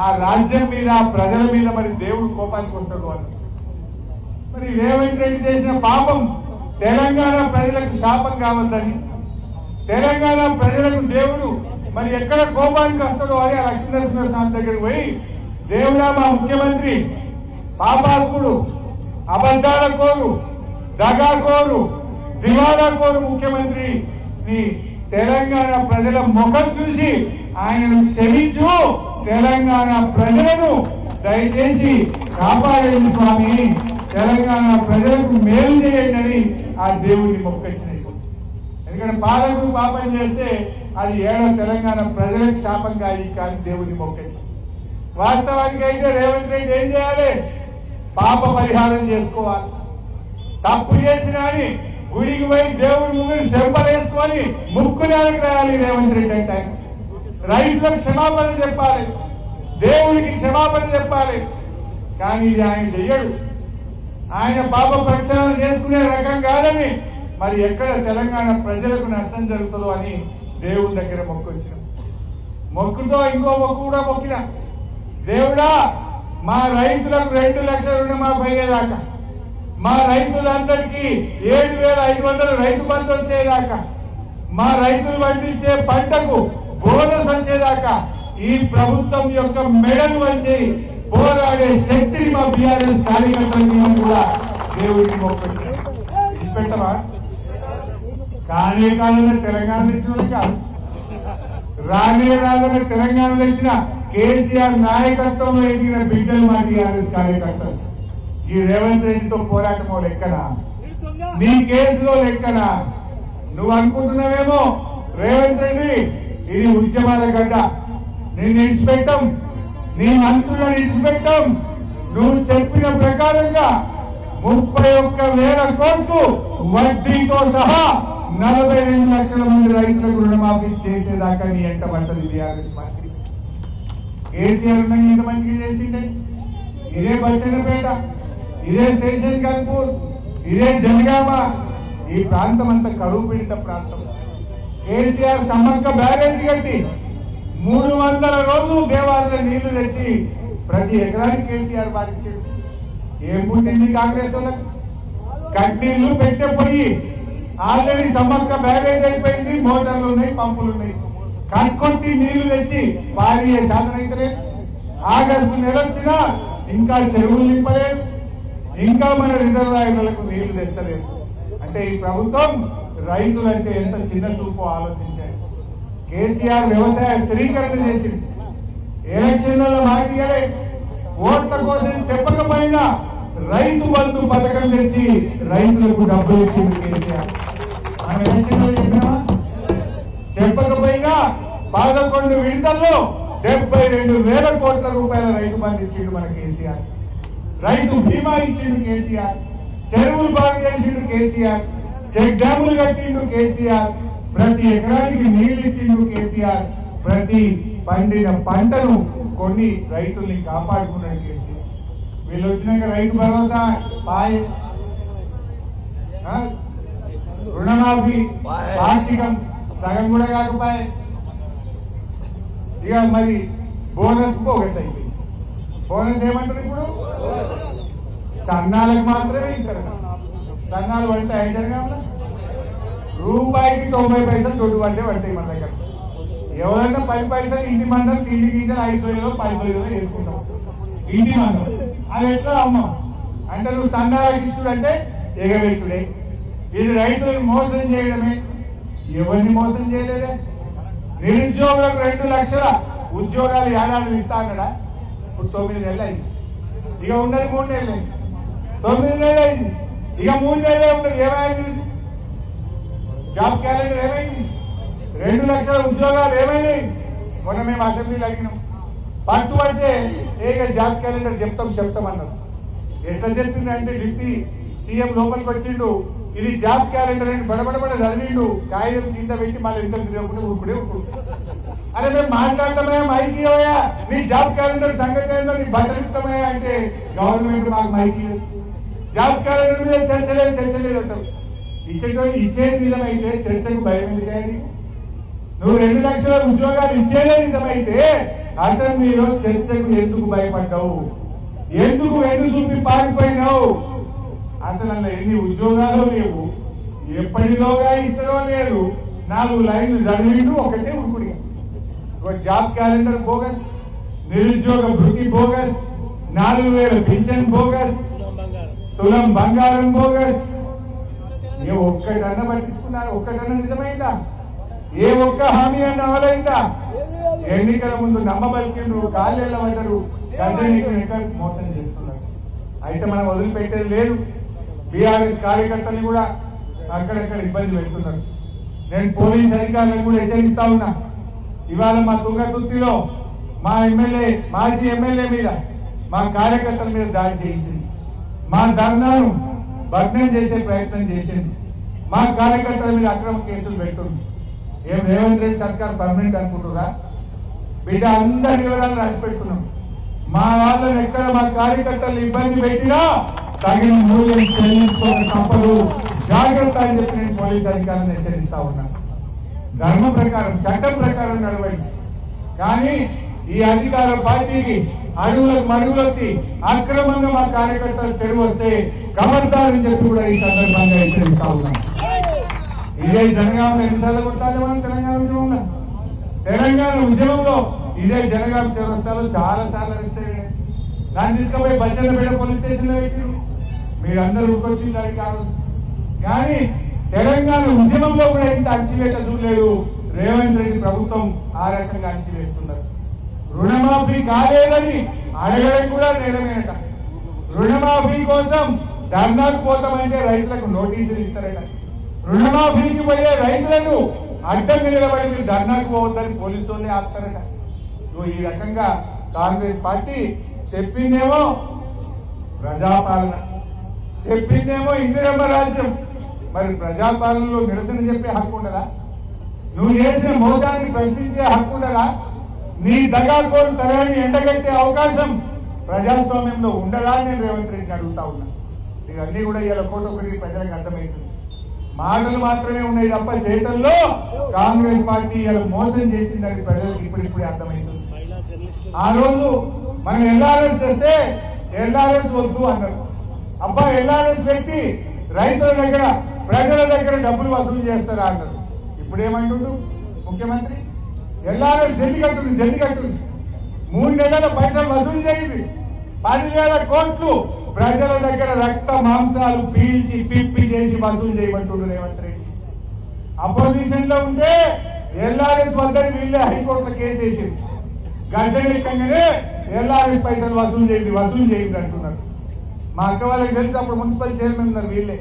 ఆ రాజ్యం మీద ప్రజల మీద మరి దేవుడు కోపానికి వస్తాడు అని. మరి రేవంత్ రెడ్డి చేసిన పాపం తెలంగాణ ప్రజలకు శాపం కావద్దని, తెలంగాణ ప్రజలకు దేవుడు మరి ఎక్కడ కోపానికి వస్తాడో అని ఆ లక్ష్మీనరసింహస్వామి దగ్గరికి పోయి, దేవుడా మా ముఖ్యమంత్రి పాపాత్ముడు, అబద్ధాల కోరు, దగాకోరు, దివాలా కోరు ముఖ్యమంత్రి తెలంగాణ ప్రజల ముఖం చూసి ఆయనను క్షమించు, తెలంగాణ ప్రజలను దయచేసి కాపాడండి స్వామి, తెలంగాణ ప్రజలకు మేలు చేయండి అని ఆ దేవుడిని మొక్కొచ్చినట్టు. ఎందుకంటే పాలకుడు పాపం చేస్తే అది తెలంగాణ ప్రజలకు శాపం కాదు కానీ దేవుడిని మొక్కొచ్చింది. వాస్తవానికి అయితే రేవంత్ రెడ్డి ఏం చేయాలి? పాప పరిహారం చేసుకోవాలి. తప్పు చేసినా అని గుడికి పోయి దేవుడి ముందు చెంపలేసుకొని ముక్కు నేలకు రాయాలి రేవంత్ రెడ్డి అంటే. రైతులకు క్షమాపణ చెప్పాలి, దేవుడికి క్షమాపణ చెప్పాలి. కానీ ఇది ఆయన చెయ్యడు. ఆయన పాప ప్రక్షాళన చేసుకునే రకం కాదని మరి ఎక్కడ తెలంగాణ ప్రజలకు నష్టం జరుగుతుందో అని దేవుడి దగ్గర మొక్కొచ్చిన. మొక్కుతో ఇంకో మొక్కు కూడా మొక్కిన, దేవుడా మా రైతులకు 2 లక్షల రుణమాఫీ అయ్యేదాకా, మా రైతులందరికీ 7,500 రైతు బంధు వచ్చేదాకా, మా రైతులు పండించే పంటకు బోనస్ వచ్చేదాకా ఈ ప్రభుత్వం యొక్క మెడలు వచ్చి పోరాడే శక్తిని మా బీఆర్ఎస్ కార్యకర్తలు కూడా దేవుడికి మొక్కొచ్చారు. ఇష్టపెట్టమా? కానే కాలంలో తెలంగాణ తెచ్చిన కాదు, రానే రాదన్న తెలంగాణ తెచ్చిన కేసీఆర్ నాయకత్వంలో ఎదిగిన బిడ్డలు మా టీఆర్ఎస్ కార్యకర్తలు. ఈ రేవంత్ రెడ్డితో పోరాటమో లెక్కనా, నీ కేసులో లెక్కనా? నువ్వు అనుకుంటున్నావేమో రేవంత్ రెడ్డి ఇది ఉద్యమాల గడ్డ, నేను ఇడిచిపెట్టాం, నీ మంత్రులను ఇడిచిపెట్టాం. నువ్వు చెప్పిన ప్రకారంగా 31,000 కోట్లు వడ్డీతో సహా 42 లక్షల మంది రైతులకు రుణమాఫీ చేసేదాకా నీ ఎంట పడ్డది బీఆర్ఎస్ పార్టీ. కేసీఆర్ ఉన్న ఇంత మంచిగా చేసిండే, ఇదే బచ్చన్నపేట, ఇదే స్టేషన్ కన్పూర్, ఇదే జనగామ, ఈ ప్రాంతం అంతా కరువు పీడిత ప్రాంతం. కేసీఆర్ సమ్మక్క బ్యారేజీ కట్టి 300 రోజులు దేవాలయంలో నీళ్లు తెచ్చి ప్రతి ఎకరానికి కేసీఆర్ బాధించాడు. ఏం పుట్టింది కాంగ్రెస్ వాళ్ళకి? కట్నీళ్లు పెట్టే పోయి ఆల్రెడీ సమ్మక్క బ్యారేజ్ అయిపోయింది, మోటార్లు ఉన్నాయి, పంపులు ఉన్నాయి. కట్కొట్టి నీళ్లు తెచ్చి భారీ సాధన అయితే ఆగస్టు నెల వచ్చినా ఇంకా చెరువులు నింపలేదు, ఇంకా మన రిజర్వాయర్లకు నీళ్లు తెస్తలేదు. అంటే ఈ ప్రభుత్వం రైతులంటే ఎంత చిన్న చూపు ఆలోచించారు. కేసీఆర్ వ్యవసాయ స్థిరీకరణ చేసింది, ఎలక్షన్లలో మాటియలే, ఓట్ల కోసం చెప్పకపోయినా రైతు బంధు పథకం తెచ్చి రైతులకు డబ్బులు ఇచ్చింది కేసీఆర్. మనం ఎలక్షన్లో చెప్పినామా? చెప్పకపోయినా 11 విడతల్లో 72,000 కోట్ల రూపాయల రైతు బంధు ఇచ్చిండు మన కేసీఆర్. రైతు బీమా ఇచ్చిండు కేసీఆర్, చెరువులు బాగు చేసిండు కేసీఆర్, చెక్ డ్యాములు కట్టిండు కేసీఆర్, ప్రతి ఎకరానికి నీళ్లు ఇచ్చిండు కేసీఆర్, ప్రతి పండిన పంటను కొన్ని రైతుల్ని కాపాడుకున్నాడు కేసీఆర్. వీళ్ళు వచ్చినాక రైతు భరోసా పాయ్, రుణమాఫీ వార్షికం సగం కూడా కాకపోయే. ఇక మరి బోనస్ బోగస్ అయిపోయింది. బోనస్ ఏమంటారు ఇప్పుడు? సన్నాలకు మాత్రమే ఇస్తారు. సన్నాలు పడతాయి జనగాంలో రూపాయికి 90 పైసలు దొడ్డు పడతాయి మన దగ్గర. ఎవరైనా 10 పైసలు ఇంటి మందం తిండి గింజలు 5,000 10,000 వేసుకుంటాం ఇంటి మందం. అది ఎట్లా అమ్మం అంటే నువ్వు సన్నాలకు ఇచ్చుడంటే ఎగబెట్టుడే. ఇది రైతులను మోసం చేయడమే. ఎవరిని మోసం చేయలేదే? నిరుద్యోగులకు 2 లక్షల ఉద్యోగాలు ఏడాది ఇస్తా అన్నాడా? ఇప్పుడు 9 నెలలు అయింది. ఇక ఉన్నది 3 నెలలు అయింది. 9 నెలలు అయింది, ఇక 3 నెలలే ఉన్నది. ఏమైంది? జాబ్ క్యాలెండర్ ఏమైంది? 2 లక్షల ఉద్యోగాలు ఏమైనాయి? మొన్న మేము అసెంబ్లీలో అడిగినాం, పట్టుబడితే ఏక జాబ్ క్యాలెండర్ చెప్తాం అన్నారు. ఎట్లా చెప్పిందంటే డిప్యూటీ సీఎం లోపలికి వచ్చిండు, ఇది జాబ్ క్యాలెండర్ అని బడబడబడ చదివిండు, కాగితం కింద పెట్టి మళ్ళీ ఇద్దరు తిరగకుండా ఊరుకుడే అరే మేము మాట్లాడతామయ్యా, మైకి అయ్యా, నీ జాబ్ క్యాలెండర్ సంగతి ఏందో, నీ బట్టలు ఇస్తామయ్యా అంటే గవర్నమెంట్ మాకు మైకి జాబ్ క్యాలెండర్ మీద చర్చలేదు అంటారు. ఇచ్చేది నిజమైతే చర్చకు భయం ఎందుకని? నువ్వు 2 లక్షల ఉద్యోగాలు ఇచ్చేదే నిజమైతే అసెంబ్లీలో చర్చకు ఎందుకు భయపడ్డావు? ఎందుకు వెన్ను చూపి పారిపోయినావు? అసలు అందులో ఎన్ని ఉద్యోగాలు లేవు, ఎప్పటిలోగా ఇస్తారో లేదు. 4 లైన్లు చదివిండు, ఒకటే ఉడుకుడి. జాబ్ క్యాలెండర్ బోగస్, నిరుద్యోగ భృతి బోగస్, 4000 పింఛన్ బోగస్, తులం బంగారం బోగస్. ఏ ఒక్కటన్నా పట్టించుకున్నారు? ఒక్కటన్నా నిజమైందా? ఏ ఒక్క హామీ అన్న అమలైందా? ఎన్నికల ముందు నమ్మబలికిండ్రు, కాళ్ళేళ్ళ పడ్డారు, గద్దె మోసం చేస్తున్నారు. అయితే మనం వదిలిపెట్టేది లేదు. బీఆర్ఎస్ కార్యకర్తల్ని కూడా అక్కడక్కడ ఇబ్బంది పెడుతున్నారు. నేను పోలీస్ అధికారులను కూడా హెచ్చరిస్తా ఉన్నా. ఇవాళ మా తుంగతుర్తిలో మా ఎమ్మెల్యే, మాజీ ఎమ్మెల్యే మీద, మా కార్యకర్తల మీద దాడి చేయించింది. మా ధర్నాను భగ్నం చేసే ప్రయత్నం చేసింది. మా కార్యకర్తల మీద అక్రమ కేసులు పెట్టుంది. ఏం రేవంత్ రెడ్డి సర్కార్ పర్మనెంట్ అనుకుంటురా? బిడ్డ అందరి వివరాలు రాసి పెట్టుకున్నాం. మా వాళ్ళని ఎక్కడ మా కార్యకర్తలు ఇబ్బంది పెట్టినా తగిన మూల్యం చెల్లించుకోవడం తప్పదు, జాగ్రత్త అని చెప్పి నేను పోలీస్ అధికారులను హెచ్చరిస్తా ఉన్నా. ధర్మ ప్రకారం, చట్టం ప్రకారం నడవండి. కానీ ఈ అధికార పార్టీకి అడుగులకు మడుగులెత్తి అక్రమంగా మా కార్యకర్తలు తెరువు వస్తే ఖబర్దారని చెప్పి కూడా ఈ సందర్భంగా హెచ్చరిస్తా ఉన్నాం. ఇదే జనగామ ఎన్నిసార్లు కొట్టాలి మనం తెలంగాణ ఉద్యమంలో? తెలంగాణ ఉద్యమంలో ఇదే జనగామ చౌరస్తాలో చాలా సార్లు అరెస్ట్ అయ్యారు. దాన్ని తీసుకుపోయి బచ్చన్నపేట పోలీస్ స్టేషన్ లో పెట్టారు. మీరందరూ ఉరికొచ్చింది దానికి ఆ రోజు. కానీ తెలంగాణ ఉద్యమంలో కూడా ఇంత అణచివేత చూడలేదు. రేవంత్ రెడ్డి ప్రభుత్వం ఆ రకంగా అణచివేస్తున్నారు. రుణమాఫీ కాలేదని అడగడం కూడా నేరమేనట. రుణమాఫీ కోసం ధర్నాకు పోతామంటే రైతులకు నోటీసులు ఇస్తారట. రుణమాఫీకి పోయే రైతులను అడ్డం నిలబడి మీరు ధర్నాకు పోవద్దని పోలీసులే ఆపుతారట. ఈ రకంగా కాంగ్రెస్ పార్టీ చెప్పిందేమో ప్రజాపాలన, చెప్పిందేమో ఇందిరమ్మ రాజ్యం. మరి ప్రజాపాలనలో నిరసన చెప్పే హక్కు ఉండదా? నువ్వు చేసిన మోసాన్ని ప్రశ్నించే హక్కు ఉండదా? నీ దగాకోరు తరాన్ని ఎండగట్టే అవకాశం ప్రజాస్వామ్యంలో ఉండదా అని నేను రేవంత్ రెడ్డిని అడుగుతా ఉన్నా. ఇవన్నీ కూడా ఇలా ఒకటి ప్రజలకు అర్థమవుతుంది. మాటలు మాత్రమే ఉన్నాయి తప్ప చేతల్లో కాంగ్రెస్ పార్టీ ఇలా మోసం చేసిందని ప్రజలకు ఇప్పుడిప్పుడే అర్థమవుతుంది. ఆ రోజు మనం ఎల్ఆర్ఎస్ తెస్తే ఎల్ఆర్ఎస్ వద్దు అన్నారు. అబ్బా ఎల్ఆర్ఎస్ వ్యక్తి రైతుల దగ్గర, ప్రజల దగ్గర డబ్బులు వసూలు చేస్తారా అన్నారు. ఇప్పుడు ఏమంటుండు ముఖ్యమంత్రి? ఎల్ఆర్ఎస్ జల్లి కట్టుంది 3 నెలల పైసలు వసూలు చేయండి. 10,000 కోట్లు ప్రజల దగ్గర రక్త మాంసాలు పీల్చి పిప్పి చేసి వసూలు చేయమంటుండ్రు రేవంత్ రెడ్డి. అపోజిషన్ లో ఉంటే ఎల్ఆర్ఎస్ వద్దని వీళ్ళే హైకోర్టులో కేసు వేసింది. గడ్డెక్కగానే ఎల్ఆర్ఎస్ పైసలు వసూలు చేయండి అంటున్నారు. మా అక్క వాళ్ళకి తెలిసి అప్పుడు మున్సిపల్ చైర్మన్ ఉన్నారు వీళ్ళే.